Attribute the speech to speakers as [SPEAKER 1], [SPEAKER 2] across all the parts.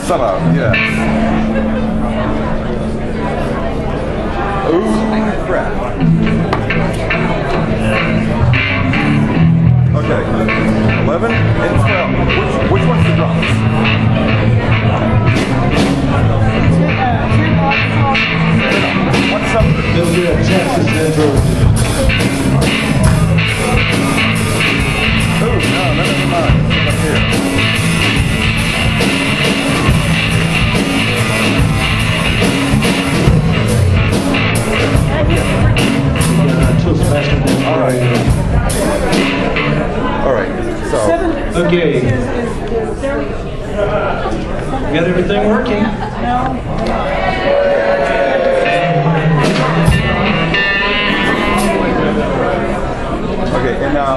[SPEAKER 1] Sellout, yes. Ooh, crap. Okay, 11 and 12. Which one's the drums? What's up?
[SPEAKER 2] They'll do a Texas intro.
[SPEAKER 1] Oh, no, never mind. Up here. All right. All right. So.
[SPEAKER 2] Okay. Got everything working?
[SPEAKER 1] Okay, and now.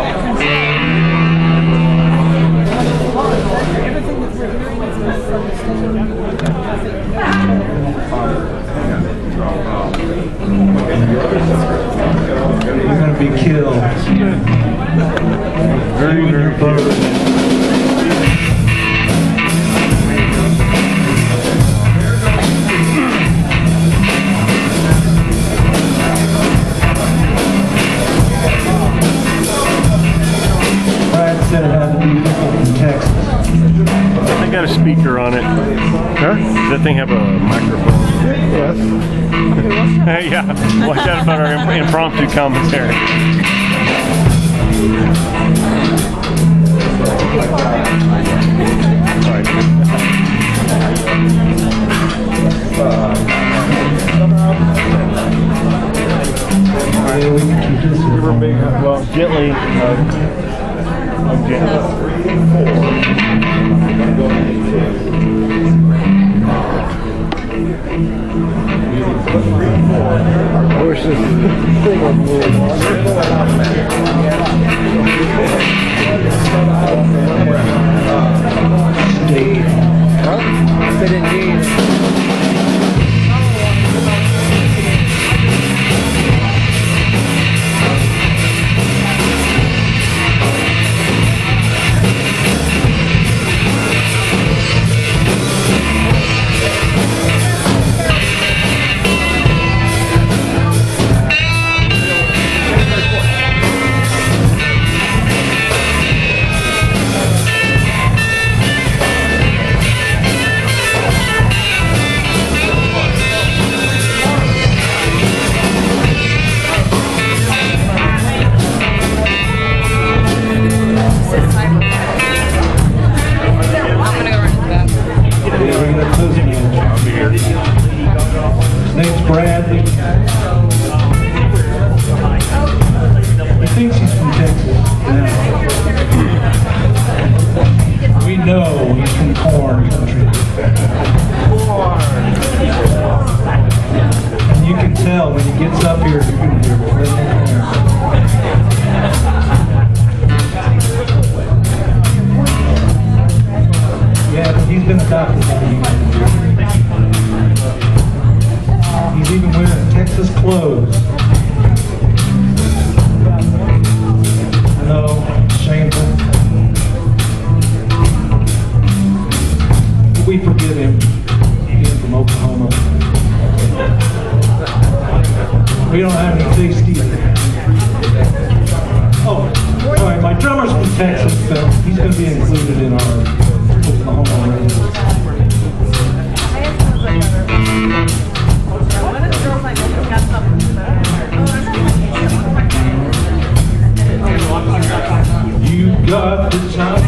[SPEAKER 2] You're going to be killed. Very, very close. Brad said it had to be from Texas.
[SPEAKER 3] They got a speaker on it. Huh? Does that thing have a microphone?
[SPEAKER 1] Yes.
[SPEAKER 3] Yeah. Watch out about our impromptu commentary. We were big, well, gently, gently.
[SPEAKER 2] I wish this thing would move. Huh? Fit in jeans. He's even wearing Texas clothes. I know, shameful. We forgive him. Being from Oklahoma. We don't have any thick skin. Oh, all right. My drummer's from Texas, so he's going to be included in our Oklahoma range. You got the time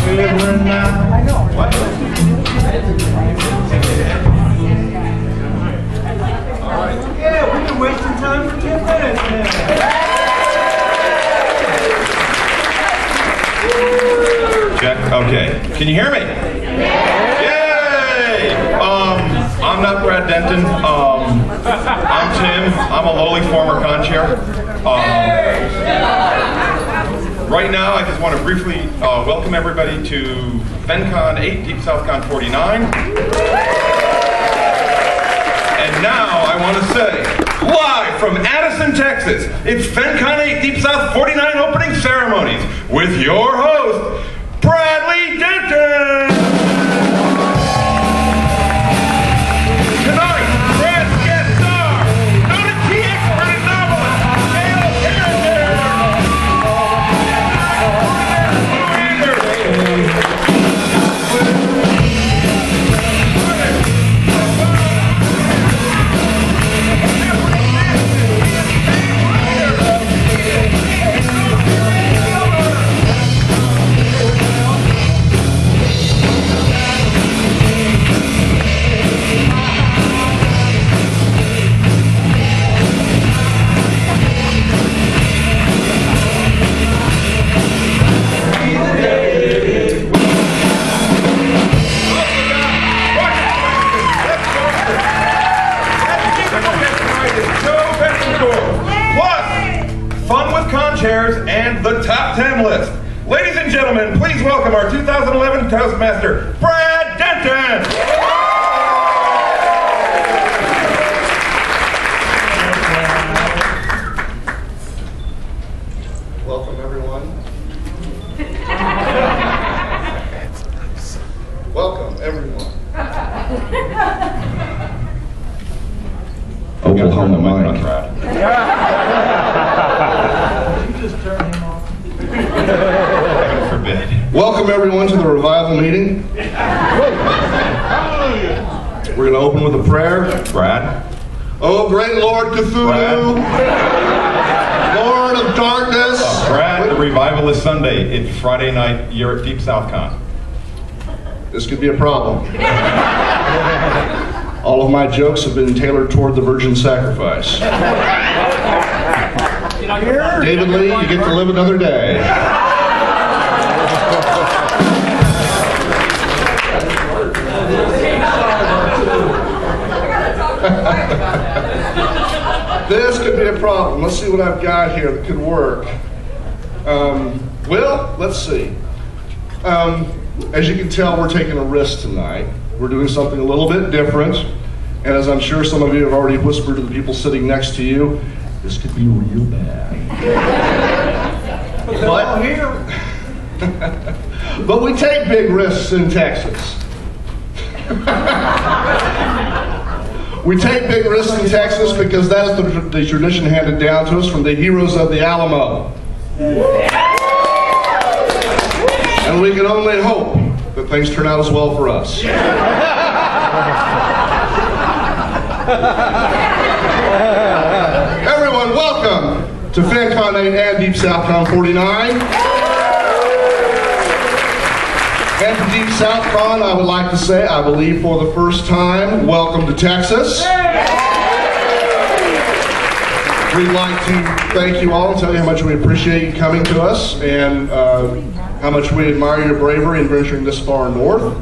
[SPEAKER 2] every night. Yeah, we've been wasting time for 10 minutes now.
[SPEAKER 1] Check. Okay. Can you hear me? Yay! I'm not Brad Denton. I'm Tim. I'm a lowly former con chair. Right now, I just want to briefly welcome everybody to FenCon VIII, Deep South Con 49. And now I want to say, live from Addison, Texas, it's FenCon VIII, Deep South 49 opening ceremonies with your host, Bradley Denton! chairs, and the top 10 list. Ladies and gentlemen, please welcome our 2011 Toastmaster, Brad Denton!
[SPEAKER 4] Welcome, everyone. Welcome, everyone.
[SPEAKER 1] Oklahoma mic.
[SPEAKER 2] You just turned him off.
[SPEAKER 1] Heaven forbid.
[SPEAKER 4] Welcome, everyone, to the revival meeting. We're going to open with a prayer.
[SPEAKER 1] Brad.
[SPEAKER 4] Oh, great Lord Cthulhu, Lord of darkness.
[SPEAKER 1] Brad, the revival is Sunday. It's Friday night. You're at Deep South Con.
[SPEAKER 4] This could be a problem. All of my jokes have been tailored toward the virgin sacrifice. David Lee, you get to live another day. This could be a problem. Let's see what I've got here that could work. Well, let's see. As you can tell, we're taking a risk tonight. We're doing something a little bit different. And as I'm sure some of you have already whispered to the people sitting next to you, this could be real bad. But we take big risks in Texas. We take big risks in Texas because that is the tradition handed down to us from the heroes of the Alamo. And we can only hope that things turn out as well for us. Everyone, welcome to FenCon VIII and Deep South Con 49. And to Deep South Con, I would like to say, I believe for the first time, welcome to Texas. We'd like to thank you all and tell you how much we appreciate you coming to us and how much we admire your bravery in venturing this far north.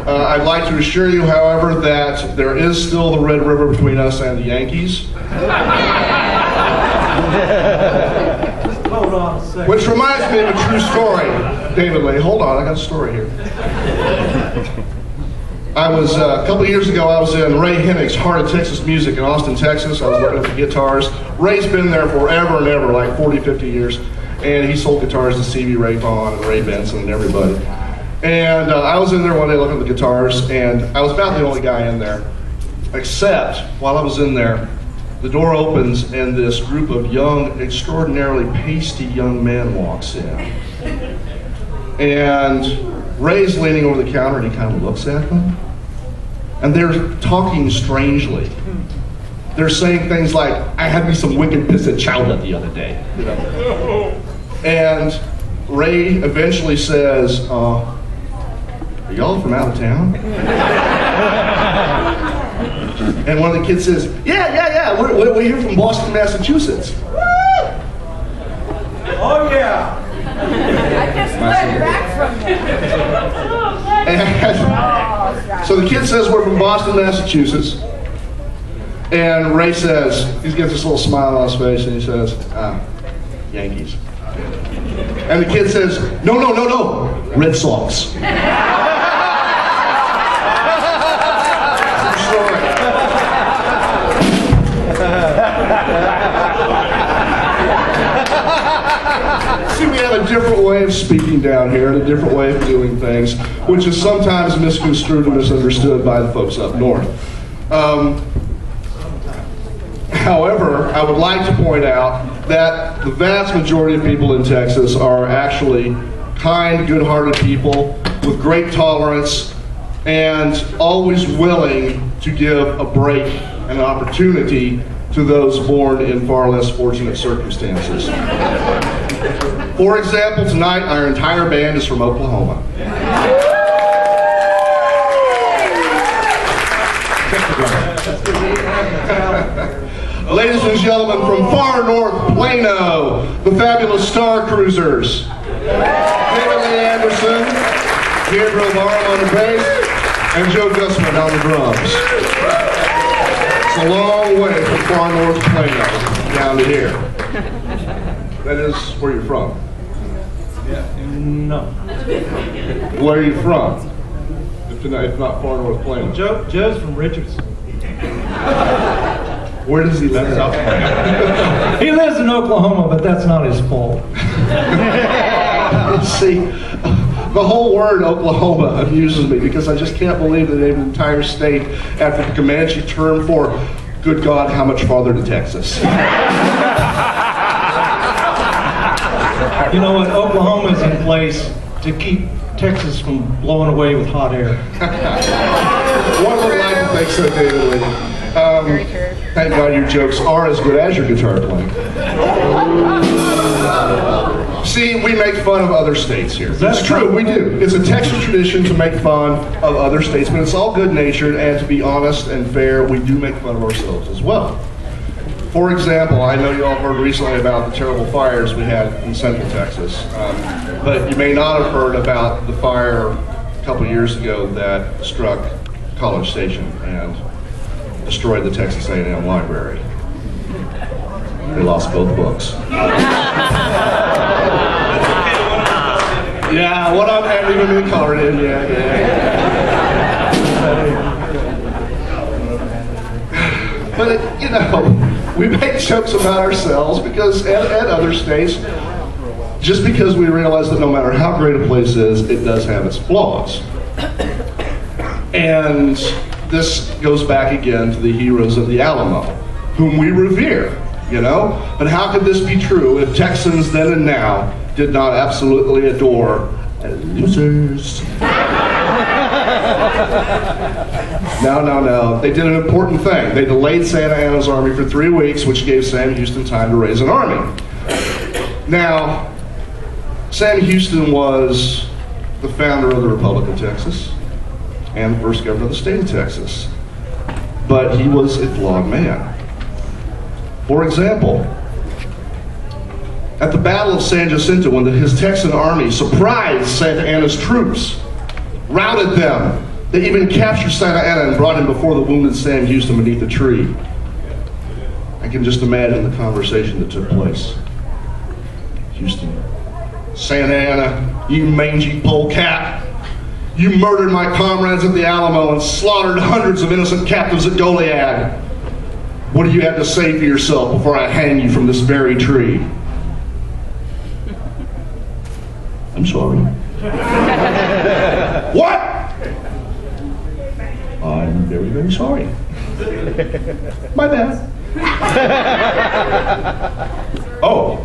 [SPEAKER 4] I'd like to assure you, however, that there is still the Red River between us and the Yankees.
[SPEAKER 2] Hold on a second.
[SPEAKER 4] Which reminds me of a true story. David Lee, hold on, I got a story here. I was, a couple of years ago, I was in Ray Hennick's Heart of Texas Music in Austin, Texas. I was looking at the guitars. Ray's been there forever and ever, like 40, 50 years. And he sold guitars to C.B. Ray Vaughan and Ray Benson and everybody. And I was in there one day looking at the guitars, and I was about the only guy in there. Except, while I was in there, the door opens and this group of young, extraordinarily pasty young men walks in. And Ray's leaning over the counter and he kind of looks at them. And they're talking strangely. They're saying things like, I had me some wicked pissed chowder the other day. You know? And Ray eventually says, are y'all from out of town? And one of the kids says, yeah, we're here from Boston, Massachusetts.
[SPEAKER 2] Oh, yeah.
[SPEAKER 5] I just fled back from there.
[SPEAKER 4] So the kid says we're from Boston, Massachusetts. And Ray says, he gets this little smile on his face and he says, Yankees. And the kid says, no, Red Sox. See, we have a different way of speaking down here and a different way of doing things, which is sometimes misconstrued and misunderstood by the folks up north. However, I would like to point out that the vast majority of people in Texas are actually kind, good-hearted people with great tolerance and always willing to give a break and an opportunity to those born in far less fortunate circumstances. For example, tonight our entire band is from Oklahoma. Ladies and gentlemen, from far north Plano, the fabulous Star Cruisers. David Lee Addison, Gabriel Barham on the bass, and Joe Gussman on the drums. It's a long way from far north Plano down to here. That is where you're from.
[SPEAKER 2] No.
[SPEAKER 4] Where are you from? If not far north Plano.
[SPEAKER 2] Joe's from Richardson.
[SPEAKER 4] Where does he live?
[SPEAKER 2] He lives in Oklahoma, but that's not his fault.
[SPEAKER 4] See, the whole word Oklahoma amuses me because I just can't believe they named an entire state after the Comanche term for, good God, how much farther to Texas?
[SPEAKER 2] You know what? Oklahoma's in place to keep Texas from blowing away with hot air.
[SPEAKER 4] One would like to think so, David Lee. Thank God your jokes are as good as your guitar playing. See, we make fun of other states here. That's true, we do. It's a Texas tradition to make fun of other states, but it's all good-natured, and to be honest and fair, we do make fun of ourselves as well. For example, I know you all heard recently about the terrible fires we had in Central Texas, but you may not have heard about the fire a couple years ago that struck College Station and destroyed the Texas A&M library. They lost both books. Yeah, one of them hadn't even been colored in yet. But, you know, we make jokes about ourselves because, and other states, just because we realize that no matter how great a place is, it does have its flaws. And this goes back again to the heroes of the Alamo, whom we revere, you know? But how could this be true if Texans then and now did not absolutely adore losers? No. They did an important thing. They delayed Santa Anna's army for 3 weeks, which gave Sam Houston time to raise an army. Now, Sam Houston was the founder of the Republic of Texas and the first governor of the state of Texas. But he was a flawed man. For example, at the Battle of San Jacinto, when his Texan army surprised Santa Anna's troops, routed them, they even captured Santa Anna and brought him before the wounded Sam Houston beneath a tree. I can just imagine the conversation that took place. Houston, Santa Anna, you mangy polecat, you murdered my comrades at the Alamo and slaughtered hundreds of innocent captives at Goliad. What do you have to say for yourself before I hang you from this very tree? I'm sorry. What? I'm very, very sorry. My bad. Oh.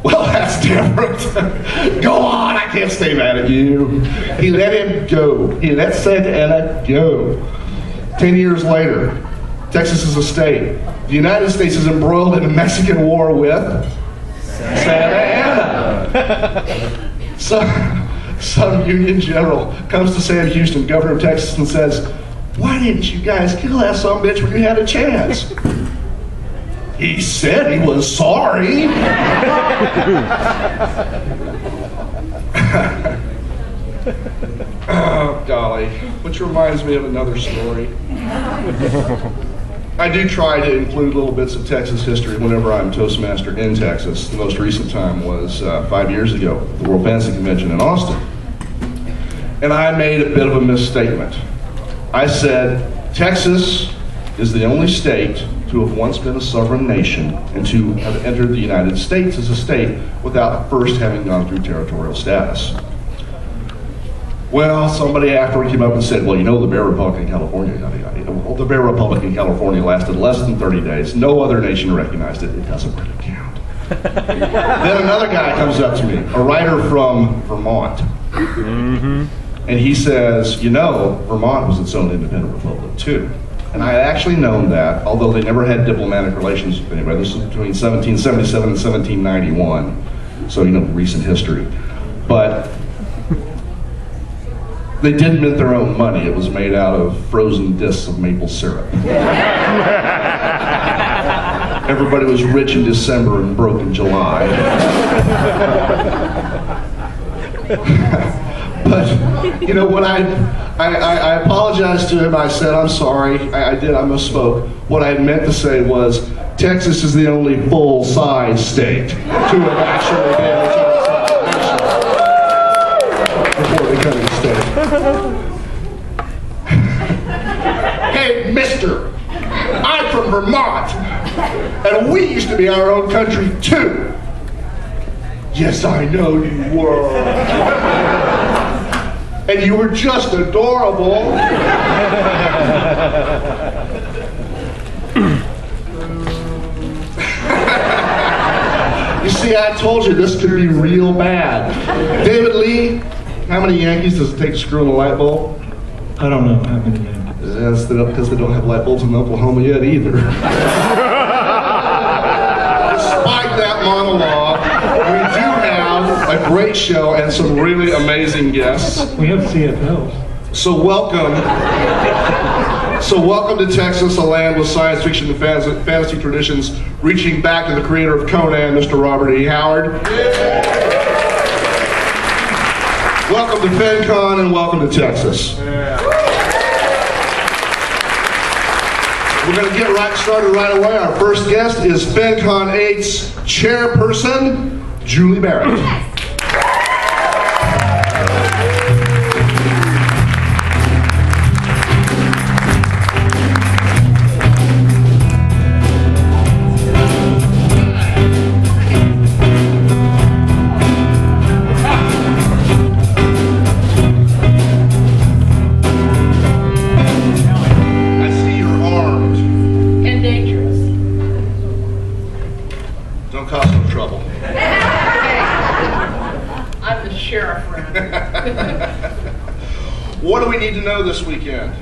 [SPEAKER 4] Well, that's different. Go on, I can't stay mad at you. He let him go. He let Santa Anna go. 10 years later, Texas is a state. The United States is embroiled in a Mexican war with Santa Anna. Some Union general comes to Sam Houston, governor of Texas, and says, "Why didn't you guys kill that son of a bitch when you had a chance?" He said he was sorry. Oh, golly. Which reminds me of another story. I do try to include little bits of Texas history whenever I'm Toastmaster in Texas. The most recent time was 5 years ago at the World Fantasy Convention in Austin. And I made a bit of a misstatement. I said, Texas is the only state to have once been a sovereign nation and to have entered the United States as a state without first having gone through territorial status. Well, somebody afterward came up and said, well, you know, the Bear Republic in California, yada, yada. Well, the Bear Republic in California lasted less than 30 days. No other nation recognized it. It doesn't really count. Then another guy comes up to me, a writer from Vermont. And he says, you know, Vermont was its own independent republic too. And I had actually known that, although they never had diplomatic relations with anybody. This was between 1777 and 1791. So, you know, recent history. But they did mint their own money. It was made out of frozen discs of maple syrup. Everybody was rich in December and broke in July. But, you know, when I apologized to him, I said, I'm sorry, I did, I misspoke. What I meant to say was, Texas is the only full-size state to have actually been before becoming a state. Hey, mister, I'm from Vermont, and we used to be our own country too. Yes, I know you were. And you were just adorable. You see, I told you this could be real bad. David Lee, how many Yankees does it take to screw in a light bulb?
[SPEAKER 2] I don't know how many names.
[SPEAKER 4] That's because they don't have light bulbs in Oklahoma yet either. Despite that monologue, we do have a great show and some really amazing guests.
[SPEAKER 2] We have CFLs.
[SPEAKER 4] So welcome to Texas, a land with science fiction and fantasy traditions, reaching back to the creator of Conan, Mr. Robert E. Howard. Welcome to FenCon and welcome to Texas. We're going to get started right away. Our first guest is FenCon VIII's chairperson, Julie Barrett. What do we need to know this weekend?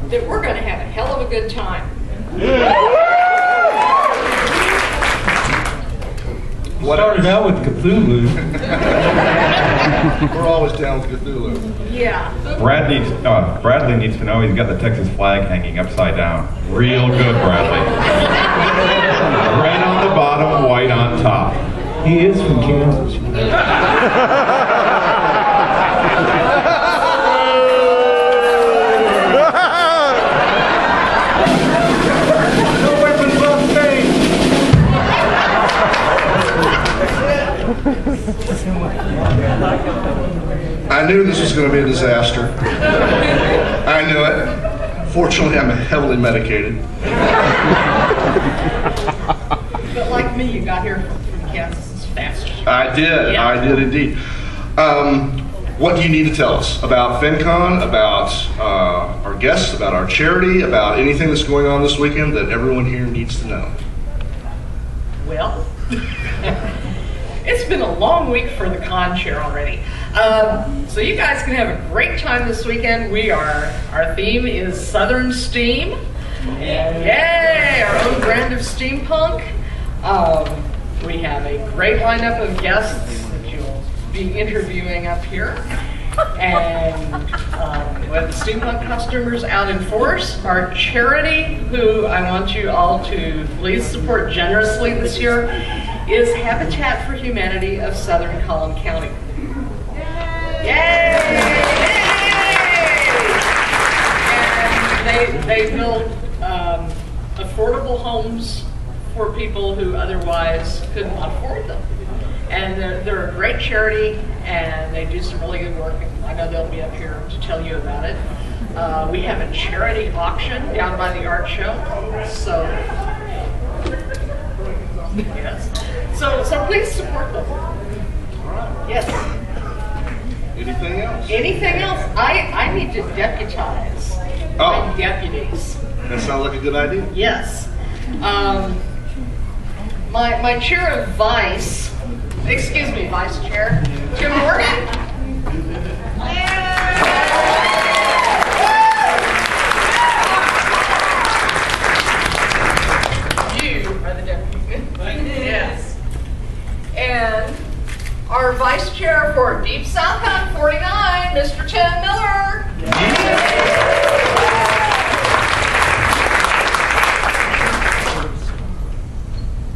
[SPEAKER 5] That we're going to have a hell of a good time.
[SPEAKER 2] We started out with Cthulhu.
[SPEAKER 4] We're always down with Cthulhu.
[SPEAKER 5] Yeah.
[SPEAKER 1] Bradley needs to know he's got the Texas flag hanging upside down. Real good, Bradley. Red on the bottom, white on top.
[SPEAKER 2] He is from Kansas.
[SPEAKER 4] I knew this was going to be a disaster. I knew it. Fortunately, I'm heavily medicated.
[SPEAKER 5] But like me, you got here from Kansas as fast as you
[SPEAKER 4] I did.
[SPEAKER 5] Yeah.
[SPEAKER 4] I did indeed. What do you need to tell us about FenCon, about our guests, about our charity, about anything that's going on this weekend that everyone here needs to know?
[SPEAKER 6] Well, it's been a long week for the con chair already. So you guys can have a great time this weekend. Our theme is Southern Steam. Yay! Our own brand of steampunk. We have a great lineup of guests that you'll be interviewing up here. And we have the steampunk customers out in force. Our charity, who I want you all to please support generously this year, is Habitat for Humanity of Southern Collin County. Yay! And they build affordable homes for people who otherwise couldn't afford them. And they're a great charity, and they do some really good work. I know they'll be up here to tell you about it. We have a charity auction down by the art show. So, yes. So please support them. Yes.
[SPEAKER 4] Anything else?
[SPEAKER 6] Anything else? I need to deputize my deputies.
[SPEAKER 4] That sounds like a good idea.
[SPEAKER 6] Yes. My chair of vice, excuse me, vice chair, Jim Morgan. You are the deputy. Yes. And our vice chair for Deep South Con 49, Mr. Tim Miller.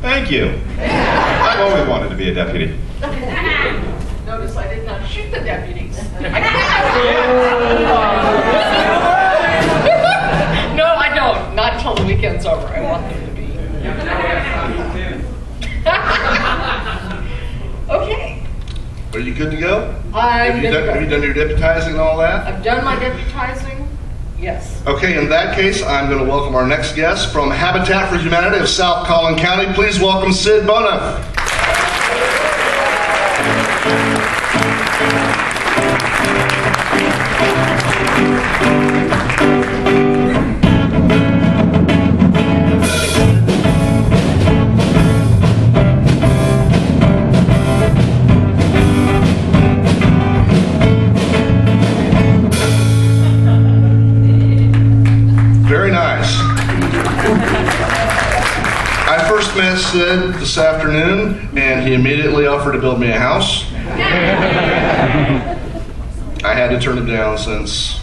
[SPEAKER 1] Thank you. I've always wanted to be a deputy.
[SPEAKER 6] Notice I did not shoot the deputies. No, I don't. Not till the weekend's over. I want them to be Okay.
[SPEAKER 4] Are you good to go?
[SPEAKER 6] I'm good to go.
[SPEAKER 4] Have you done your deputizing and all that?
[SPEAKER 6] I've done my deputizing. Yes.
[SPEAKER 4] Okay, in that case, I'm going to welcome our next guest from Habitat for Humanity of South Collin County. Please welcome Sid Bona. Very nice. I first met Sid this afternoon, and he immediately offered to build me a house. I had to turn it down since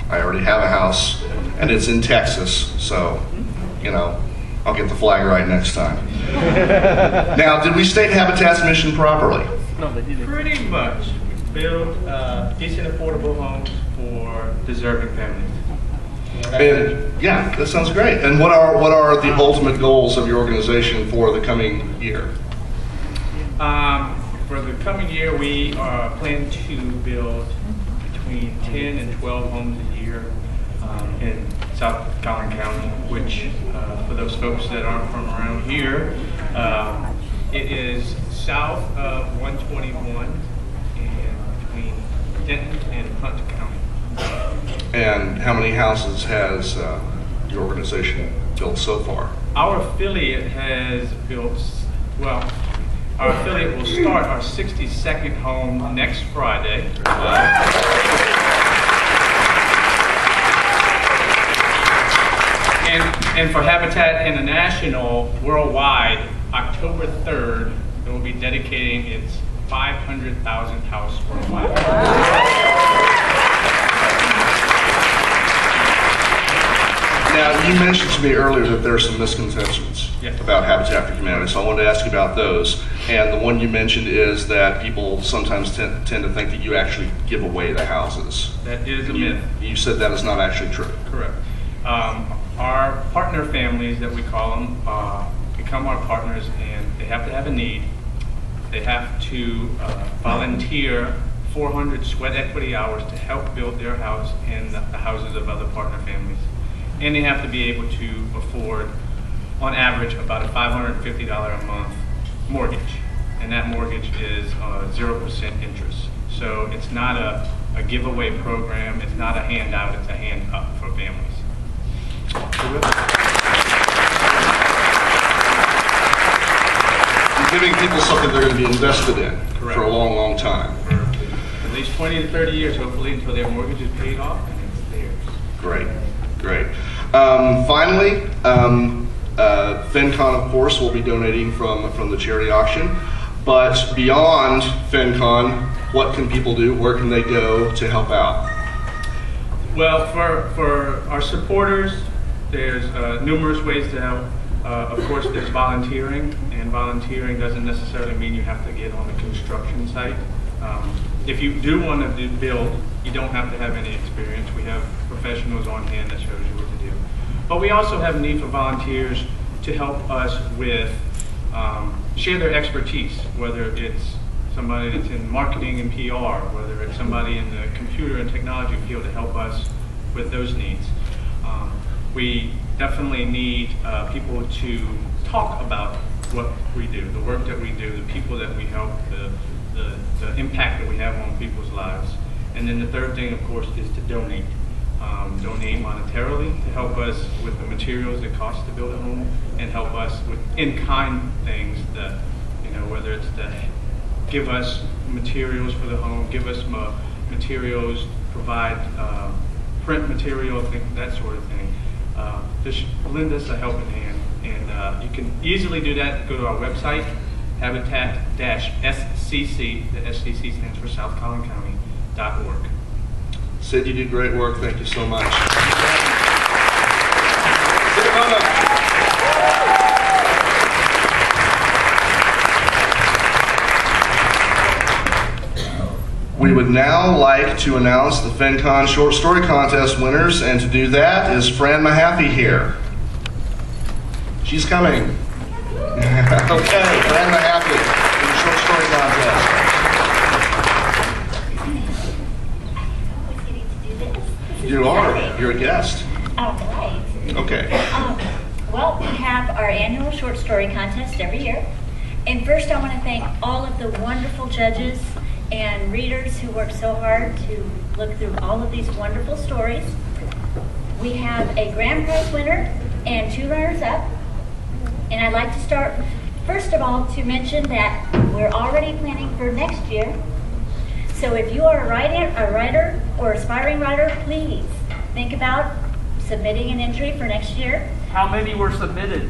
[SPEAKER 4] I already have a house, and it's in Texas, so, you know, I'll get the flag right next time. Now, did we state Habitat's mission properly?
[SPEAKER 7] Pretty much. Build decent, affordable homes for deserving families.
[SPEAKER 4] And, yeah, that sounds great. And what are the ultimate goals of your organization for the coming year?
[SPEAKER 7] For the coming year, we plan to build between 10 and 12 homes a year in South Collin County, which for those folks that aren't from around here, it is south of 121 and between Denton and Hunt County.
[SPEAKER 4] And how many houses has your organization built so far?
[SPEAKER 7] Our affiliate has built, well, our affiliate will start our 62nd home next Friday. And for Habitat International worldwide, October 3rd, it will be dedicating its 500,000th house worldwide.
[SPEAKER 4] Now, you mentioned to me earlier that there are some misconceptions about Habitat for Humanity, so I wanted to ask you about those. And the one you mentioned is that people sometimes tend to think that you actually give away the houses.
[SPEAKER 7] That is a myth.
[SPEAKER 4] You said that is not actually true.
[SPEAKER 7] Correct. Our partner families, that we call them, become our partners, and they have to have a need. They have to volunteer 400 sweat equity hours to help build their house and the houses of other partner families. And they have to be able to afford, on average, about a $550 a month mortgage. And that mortgage is 0% interest. So it's not a giveaway program, it's not a handout, it's a hand up for families.
[SPEAKER 4] You're giving people something they're going to be invested in for a long, long time.
[SPEAKER 7] For at least 20 to 30 years, hopefully, until their mortgage is paid off and it's theirs.
[SPEAKER 4] Great, great. Finally, FenCon, of course, will be donating from the charity auction. But beyond FenCon, what can people do? Where can they go to help out?
[SPEAKER 7] Well, for our supporters, there's numerous ways to help. Of course, there's volunteering, and volunteering doesn't necessarily mean you have to get on a construction site. If you do want to build, you don't have to have any experience. We have professionals on hand that shows you what to do. But we also have a need for volunteers to help us with share their expertise, whether it's somebody that's in marketing and PR, whether it's somebody in the computer and technology field to help us with those needs. We definitely need people to talk about what we do, the work that we do, the people that we help, the impact that we have on people's lives. And then the third thing, of course, is to donate. Donate monetarily to help us with the materials that cost to build a home, and help us with in-kind things that, you know, whether it's to give us materials for the home, give us materials, provide print material, that sort of thing. Just lend us a helping hand. And you can easily do that. Go to our website, habitat-scc, the SCC stands for South Collin County.org.
[SPEAKER 4] Sid, you do great work. Thank you so much. We would now like to announce the FenCon Short Story Contest winners, and to do that is Fran Mahaffey here. She's coming. Okay, Brandon Happy in the short story contest. You are. You're a guest.
[SPEAKER 8] All right.
[SPEAKER 4] Okay.
[SPEAKER 8] Well, we have our annual short story contest every year. And first I want to thank all of the wonderful judges and readers who worked so hard to look through all of these wonderful stories. We have a grand prize winner and 2 runners-up. And I'd like to start, first of all, to mention that we're already planning for next year. So if you are a writer or aspiring writer, please think about submitting an entry for next year.
[SPEAKER 9] How many were submitted?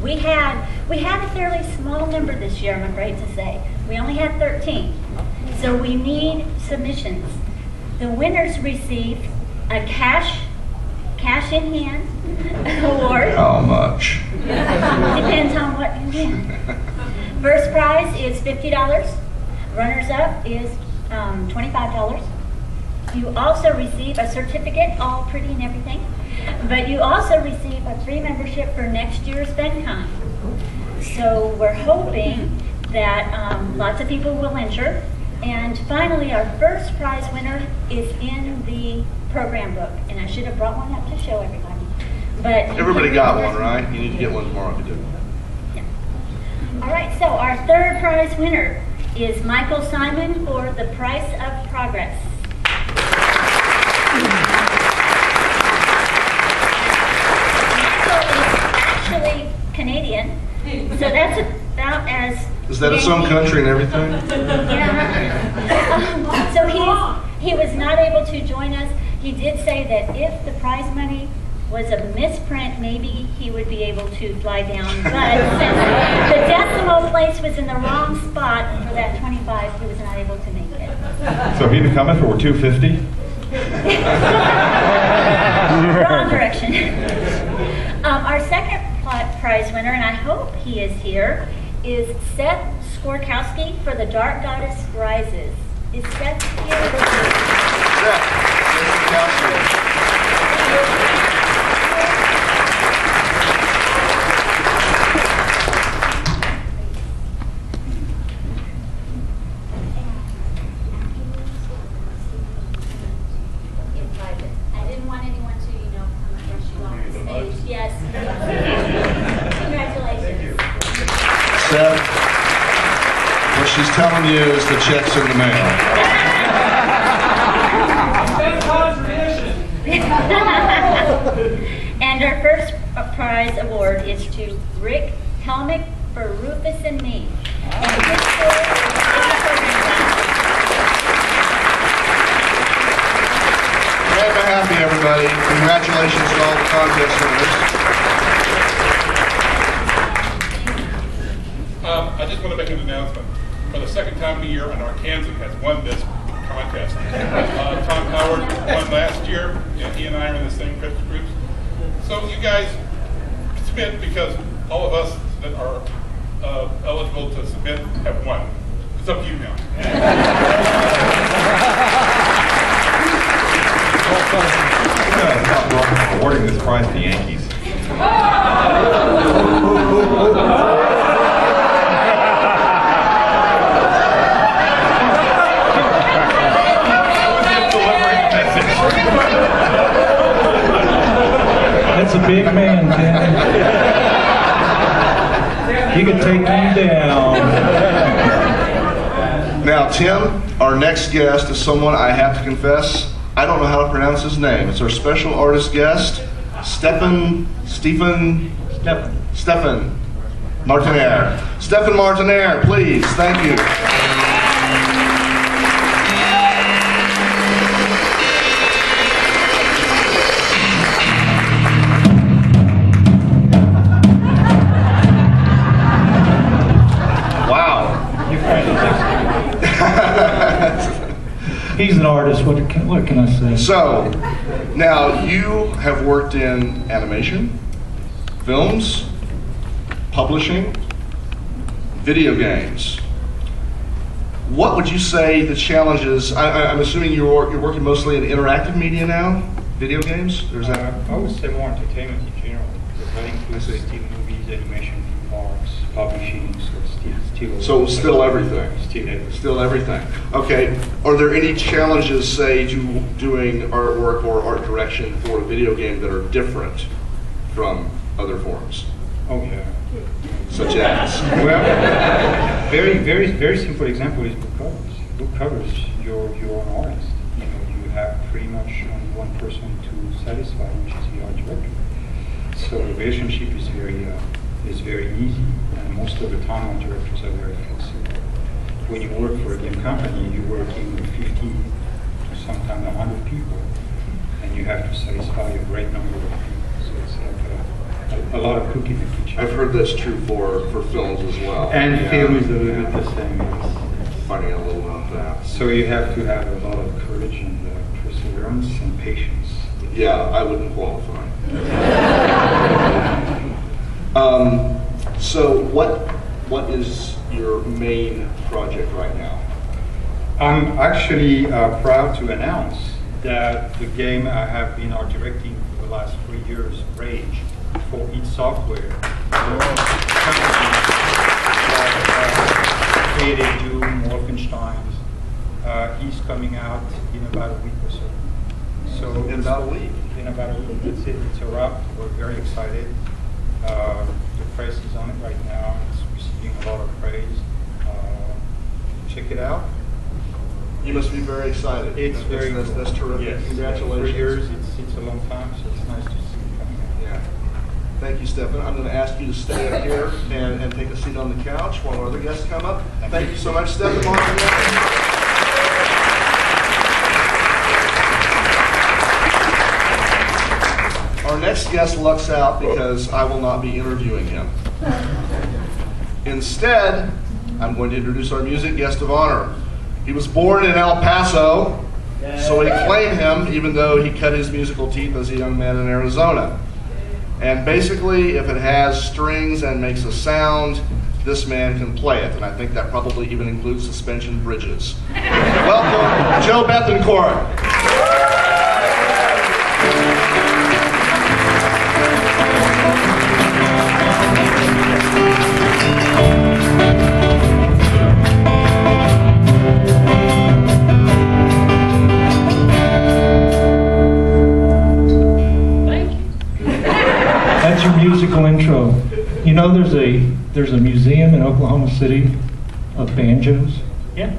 [SPEAKER 8] We had a fairly small number this year, I'm afraid to say. We only had 13. So we need submissions. The winners receive a cash in hand award.
[SPEAKER 4] How much?
[SPEAKER 8] Depends on what you win. First prize is $50. Runners up is $25. You also receive a certificate, all pretty and everything, but you also receive a free membership for next year's FenCon. So we're hoping that lots of people will enter. And finally, our first prize winner is in the program book, and I should have brought one up to show everybody. But
[SPEAKER 4] Everybody got one, right? You need to get one tomorrow if you do.
[SPEAKER 8] Yeah. All right, so our third prize winner is Michael Simon for The Price of Progress. Michael is actually Canadian, so that's about as...
[SPEAKER 4] Is that its own country and everything?
[SPEAKER 8] Yeah. So he was not able to join us. He did say that if the prize money was a misprint, maybe he would be able to fly down. But since the decimal place was in the wrong spot for that 25, he was not able to make it.
[SPEAKER 1] So he coming for 250?
[SPEAKER 8] Wrong direction. Our second prize winner, and I hope he is here, is Seth Skorkowski for The Dark Goddess Rises. Is Seth here?
[SPEAKER 4] Seth Skorkowski.
[SPEAKER 8] I didn't want anyone to, come and rush you off the stage. Yes. Congratulations.
[SPEAKER 4] Seth, what she's telling you is the check's in the mail.
[SPEAKER 8] And our first prize award is to Rick Helmick for Rufus and Me. And his story is
[SPEAKER 4] Very happy, everybody. Congratulations to all the contest winners.
[SPEAKER 10] I just want to make an announcement. For the second time of the year, an Arkansan has won this contest. Tom Howard won last year, and he and I are in the same groups. So you guys submit because all of us that are eligible to submit have won. It's up to you now.
[SPEAKER 1] We're awarding this prize to Yankees.
[SPEAKER 2] That's a big man, Tim. He could take you down.
[SPEAKER 4] Now, Tim, our next guest is someone I have to confess, I don't know how to pronounce his name. It's our special artist guest, Stefan Martinaire. Stefan Martinaire, please. Thank you.
[SPEAKER 2] He's an artist. What can I say?
[SPEAKER 4] So, now you have worked in animation, films, publishing, video games. What would you say the challenges? I'm assuming you're working mostly in interactive media now, video games. Or is that?
[SPEAKER 11] I would say more entertainment in general, because that includes
[SPEAKER 9] I see.
[SPEAKER 11] Still movies, animation, parks, publishing,
[SPEAKER 4] So still everything.
[SPEAKER 11] Still everything.
[SPEAKER 4] Still everything. Okay. Are there any challenges, say, to doing artwork or art direction for a video game that are different from other forms?
[SPEAKER 11] Oh yeah.
[SPEAKER 4] Such as?
[SPEAKER 11] Well, very simple example is book covers. Book covers, you're an artist. You know, you have pretty much only one person to satisfy, which is the art director. So the relationship is very easy, and most of the time art directors are very flexible. When you work for a game company, you're working with 50 to sometimes 100 people, and you have to satisfy a great number of people. So it's like a lot of cooking in the kitchen.
[SPEAKER 4] I've heard that's true for films as well.
[SPEAKER 11] And film is a little bit the same. Yes.
[SPEAKER 4] Finding out a little about that.
[SPEAKER 11] So you have to have a lot of courage and perseverance and patience.
[SPEAKER 4] Yeah, I wouldn't qualify. So what is your main project right now?
[SPEAKER 11] I'm actually proud to announce that the game I have been art directing for the last 3 years, Rage, for id Software, created Doom, Wolfenstein, he's coming out in about a week or so. So
[SPEAKER 4] in about a week?
[SPEAKER 11] In about a week, that's it. It's a wrap. We're very excited. The press is on it right now. It's receiving a lot of praise. Check it out.
[SPEAKER 4] You must be very excited. That's terrific.
[SPEAKER 11] Yes.
[SPEAKER 4] Congratulations.
[SPEAKER 11] 3 years, it's a long time, so it's nice to see it coming out.
[SPEAKER 4] Yeah. Thank you, Stefan. I'm going to ask you to stay up here and take a seat on the couch while our other guests come up. Thank you so much, Stefan. Our next guest lucks out because I will not be interviewing him. Instead, I'm going to introduce our music guest of honor. He was born in El Paso, so we claim him even though he cut his musical teeth as a young man in Arizona. And basically, if it has strings and makes a sound, this man can play it. And I think that probably even includes suspension bridges. Welcome, Joe Bethencourt.
[SPEAKER 2] That's your musical intro. You know, there's a museum in Oklahoma City of banjos.
[SPEAKER 8] Yeah.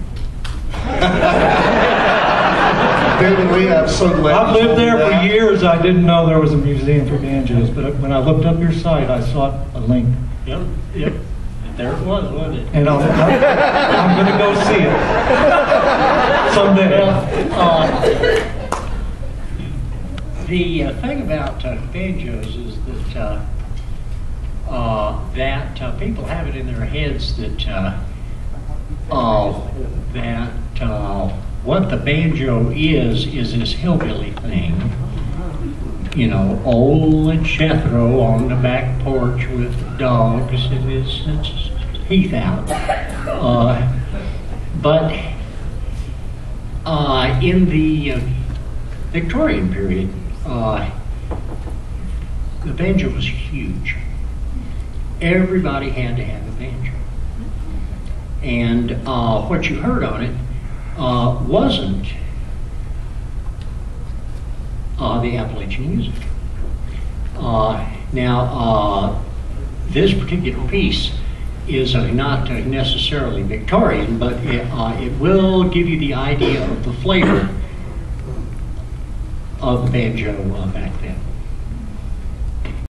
[SPEAKER 4] David, we have so glad.
[SPEAKER 2] I've lived there for years. I didn't know there was a museum for banjos, but when I looked up your site, I saw a link.
[SPEAKER 12] Yep. There it was, wasn't it?
[SPEAKER 2] And I'm going to go see it someday.
[SPEAKER 12] The thing about banjos is that people have it in their heads that what the banjo is this hillbilly thing. You know, old Jethro on the back porch with dogs and his teeth out. But in the Victorian period, the banjo was huge. Everybody had to have a banjo. And what you heard on it wasn't the Appalachian music. Now, this particular piece is not necessarily Victorian, but it will give you the idea of the flavor of the banjo back then.